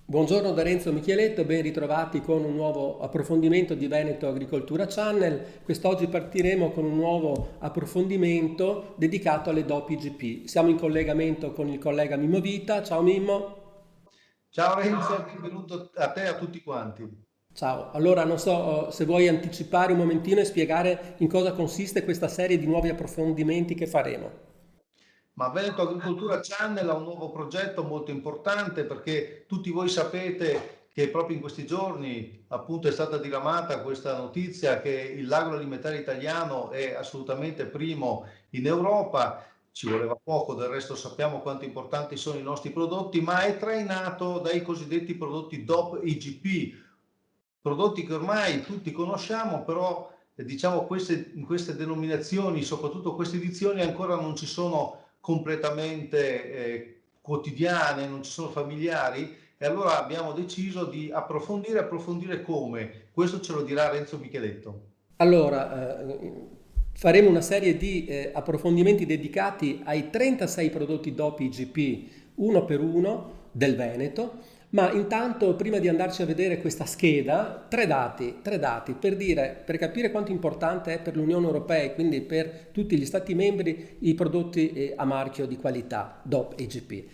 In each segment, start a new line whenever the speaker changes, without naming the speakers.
Buongiorno da Renzo Micheletto, ben ritrovati con un nuovo approfondimento di Veneto Agricoltura Channel. Quest'oggi partiremo con un nuovo approfondimento dedicato alle doppi IGP. Siamo in collegamento con il collega Mimmo Vita. Ciao Mimmo.
Ciao Renzo, benvenuto a te e a tutti quanti.
Ciao, allora non so se vuoi anticipare un momentino e spiegare in cosa consiste questa serie di nuovi approfondimenti che faremo.
Ma Veneto Agricoltura Channel ha un nuovo progetto molto importante perché tutti voi sapete che proprio in questi giorni appunto è stata diramata questa notizia che l'agroalimentare italiano è assolutamente primo in Europa. Ci voleva poco, del resto sappiamo quanto importanti sono i nostri prodotti, ma è trainato dai cosiddetti prodotti DOP IGP, prodotti che ormai tutti conosciamo, però diciamo queste denominazioni, soprattutto queste edizioni, ancora non ci sono completamente quotidiane, non ci sono familiari, e allora abbiamo deciso di approfondire come. Questo ce lo dirà Renzo Micheletto.
Allora, faremo una serie di approfondimenti dedicati ai 36 prodotti DOP IGP uno per uno del Veneto, ma intanto prima di andarci a vedere questa scheda, tre dati per capire quanto importante è per l'Unione Europea e quindi per tutti gli Stati membri i prodotti a marchio di qualità DOP IGP.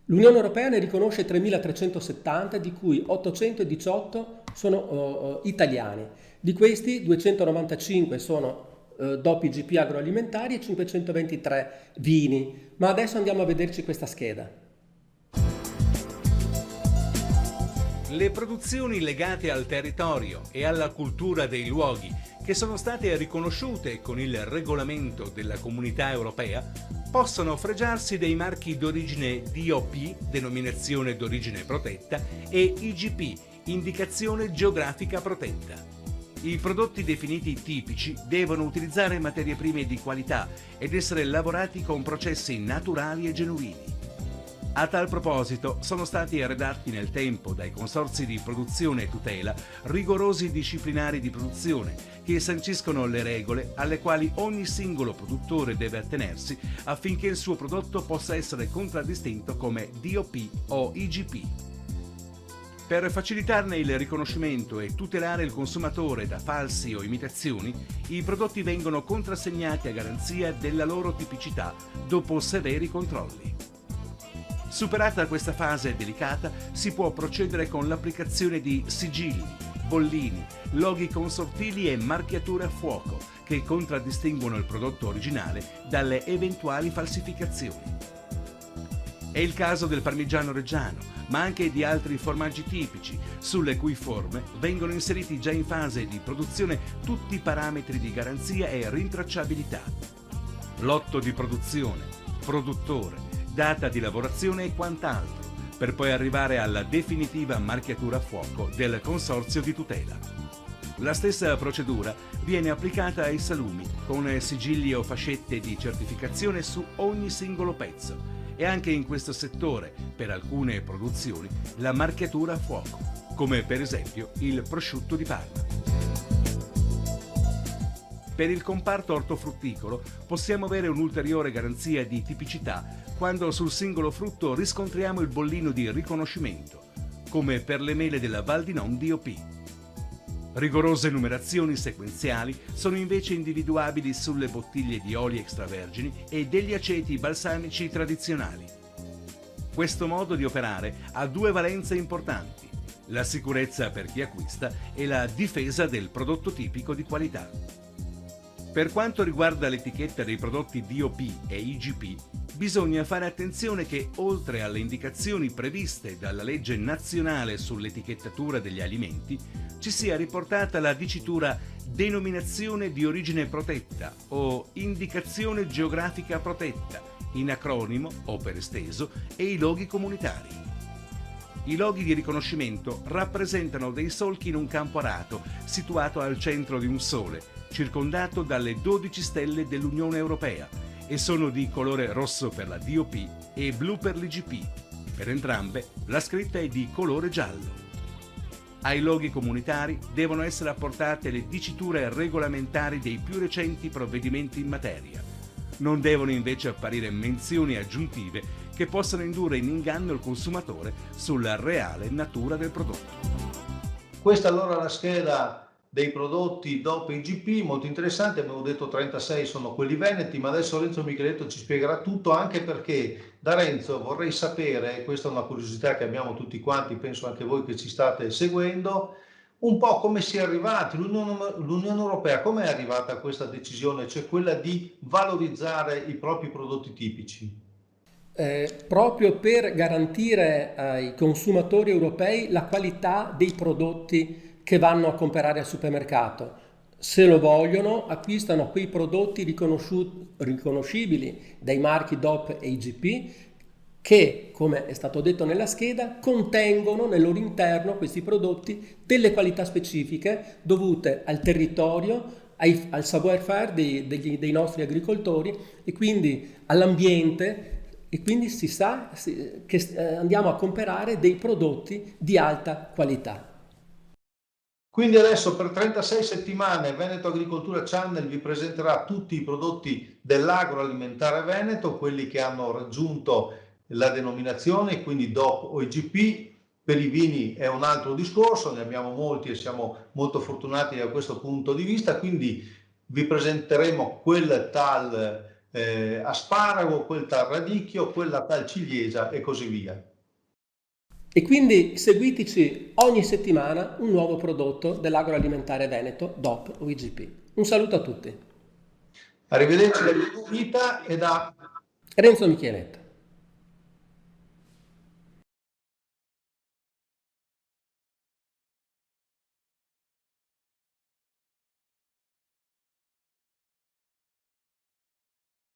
L'Unione Europea ne riconosce 3.370, di cui 818 sono italiani. Di questi 295 sono DOP IGP agroalimentari e 523 vini. Ma adesso andiamo a vederci questa scheda.
Le produzioni legate al territorio e alla cultura dei luoghi, che sono state riconosciute con il regolamento della Comunità Europea, possono fregiarsi dei marchi d'origine DOP, denominazione d'origine protetta, e IGP, indicazione geografica protetta. I prodotti definiti tipici devono utilizzare materie prime di qualità ed essere lavorati con processi naturali e genuini. A tal proposito sono stati redatti nel tempo dai consorzi di produzione e tutela rigorosi disciplinari di produzione che sanciscono le regole alle quali ogni singolo produttore deve attenersi affinché il suo prodotto possa essere contraddistinto come DOP o IGP. Per facilitarne il riconoscimento e tutelare il consumatore da falsi o imitazioni, i prodotti vengono contrassegnati a garanzia della loro tipicità dopo severi controlli. Superata questa fase delicata, si può procedere con l'applicazione di sigilli, bollini, loghi consortili e marchiature a fuoco che contraddistinguono il prodotto originale dalle eventuali falsificazioni. È il caso del parmigiano reggiano, ma anche di altri formaggi tipici, sulle cui forme vengono inseriti già in fase di produzione tutti i parametri di garanzia e rintracciabilità. Lotto di produzione, produttore, data di lavorazione e quant'altro, per poi arrivare alla definitiva marchiatura a fuoco del consorzio di tutela. La stessa procedura viene applicata ai salumi, con sigilli o fascette di certificazione su ogni singolo pezzo, e anche in questo settore, per alcune produzioni, la marchiatura a fuoco, come per esempio il prosciutto di Parma. Per il comparto ortofrutticolo possiamo avere un'ulteriore garanzia di tipicità quando sul singolo frutto riscontriamo il bollino di riconoscimento, come per le mele della Val di Non DOP. Rigorose numerazioni sequenziali sono invece individuabili sulle bottiglie di oli extravergini e degli aceti balsamici tradizionali. Questo modo di operare ha due valenze importanti: la sicurezza per chi acquista e la difesa del prodotto tipico di qualità. Per quanto riguarda l'etichetta dei prodotti DOP e IGP, bisogna fare attenzione che, oltre alle indicazioni previste dalla legge nazionale sull'etichettatura degli alimenti, ci sia riportata la dicitura denominazione di origine protetta o indicazione geografica protetta, in acronimo o per esteso, e i loghi comunitari. I loghi di riconoscimento rappresentano dei solchi in un campo arato situato al centro di un sole, circondato dalle 12 stelle dell'Unione Europea, e sono di colore rosso per la DOP e blu per l'IGP. Per entrambe la scritta è di colore giallo. Ai loghi comunitari devono essere apportate le diciture regolamentari dei più recenti provvedimenti in materia. Non devono invece apparire menzioni aggiuntive che possano indurre in inganno il consumatore sulla reale natura del prodotto.
Questa allora è la scheda dei prodotti DOP e IGP, molto interessante. Abbiamo detto 36 sono quelli veneti, ma adesso Renzo Micheletto ci spiegherà tutto, anche perché da Renzo vorrei sapere, questa è una curiosità che abbiamo tutti quanti, penso anche voi che ci state seguendo, un po' come si è arrivati, l'Unione Europea come è arrivata a questa decisione, cioè quella di valorizzare i propri prodotti tipici.
Proprio per garantire ai consumatori europei la qualità dei prodotti che vanno a comprare al supermercato. Se lo vogliono, acquistano quei prodotti riconoscibili dai marchi DOP e IGP che, come è stato detto nella scheda, contengono nel loro interno questi prodotti delle qualità specifiche dovute al territorio, al savoir-faire dei nostri agricoltori e quindi all'ambiente, e quindi si sa che andiamo a comprare dei prodotti di alta qualità.
Quindi adesso per 36 settimane Veneto Agricoltura Channel vi presenterà tutti i prodotti dell'agroalimentare veneto, quelli che hanno raggiunto la denominazione, quindi DOP o IGP. Per i vini è un altro discorso, ne abbiamo molti e siamo molto fortunati da questo punto di vista, quindi vi presenteremo quel tal asparago, quel tal radicchio, quella tal ciliegia e così via.
E quindi seguiteci ogni settimana un nuovo prodotto dell'agroalimentare veneto, DOP o IGP. Un saluto a tutti.
Arrivederci da Vita e da
Renzo Micheletto.